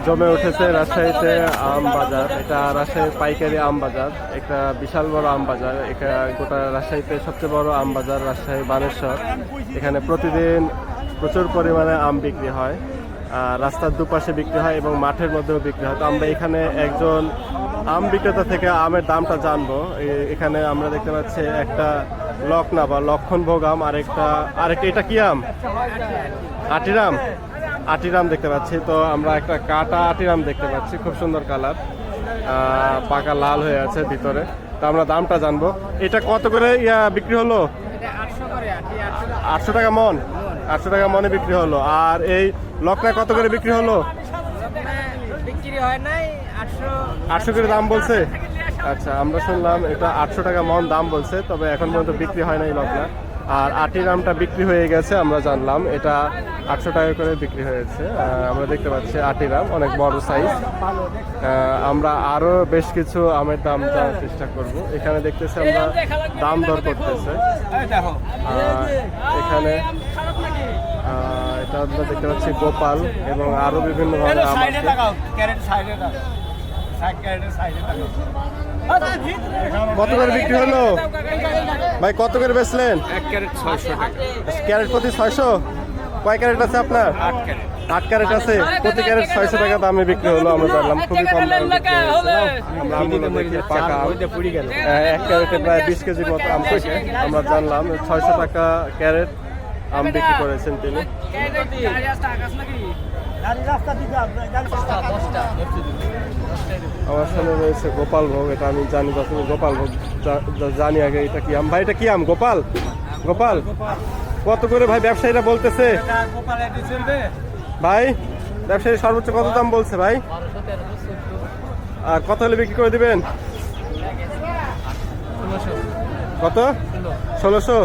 জমে উঠেছে রাজশাহীতে আম বাজার। এটা রাজশাহীর পাইকারি আম বাজার, একটা বিশাল বড় আম বাজার। এটা গোটা রাজশাহীতে সবচেয়ে বড় আম বাজার, রাজশাহী বানেশ্বর। এখানে প্রতিদিন প্রচুর পরিমাণে আম বিক্রি হয়, রাস্তার দুপাশে বিক্রি হয় এবং মাঠের মধ্যেও বিক্রি হয়। তো আমরা এখানে একজন আম বিক্রেতা থেকে আমের দামটা জানবো। এখানে আমরা দেখতে পাচ্ছি একটা লকনা বা লক্ষণভোগ আম, আরেকটা এটা কি আম? আটিরাম। আটিরাম দেখতে পাচ্ছি। তো আমরা একটা কাটা আটিরাম দেখতে পাচ্ছি, খুব সুন্দর কালার, পাকা লাল হয়ে আছে ভিতরে। তো আমরা দামটা জানবো। এটা কত করে বিক্রি হলো? 800 টাকা মন। 800 টাকা মনে বিক্রি হলো। আর এই লকনা কত করে বিক্রি হলো? 800 করে দাম বলছে। আচ্ছা, আমরা শুনলাম এটা 800 টাকা মন দাম বলছে, তবে এখন পর্যন্ত বিক্রি হয় নাই লকনা। আর আটিরামটা বিক্রি হয়ে গেছে, আমরা জানলাম এটা 800 টাকা করে বিক্রি হয়েছে। আমরা দেখতে পাচ্ছি আটিরাম অনেক বড় সাইজ। আমরা আরো বেশ কিছু আমের দাম জানার চেষ্টা করব। এখানে দেখতেছি আমরা দাম দর করতেছে। এখানে এটা আমরা দেখতে পাচ্ছি গোপাল এবং আরো বিভিন্ন ধরনের আম আছে। কত করে বিক্রি হলো ভাই? কত করে বেচলেন? 1 ক্যারেট 600 টাকা। ক্যারেট প্রতি 600? কয় ক্যারেট আছে আপনার? 8 ক্যারেট। 8 ক্যারেট আছে। প্রতি ক্যারেট 600 টাকা দামে বিক্রি হলো, আমরা জানলাম। খুবই কম দামে বিক্রি হয়েছে। আমরা আমগুলো দেখি পাকা আম। 1 ক্যারেটে প্রায় 20 কেজির মতো আম থাকে। আমরা জানলাম 600 টাকা ক্যারেট আম বিক্রি করেছেন তিনি। আমার সামনে রয়েছে গোপাল ভোগ। এটা আমি জানি, যখন গোপাল ভোগ জানি আগে। এটা কি আম ভাই? এটা কি আম? গোপাল। গোপাল কত করে ভাই ব্যবসায়ীরা বলতেছে? ভাই ব্যবসায়ী সর্বোচ্চ কত দাম বলছে ভাই? আর কত হলে বিক্রি করে দিবেন? কত? 1600।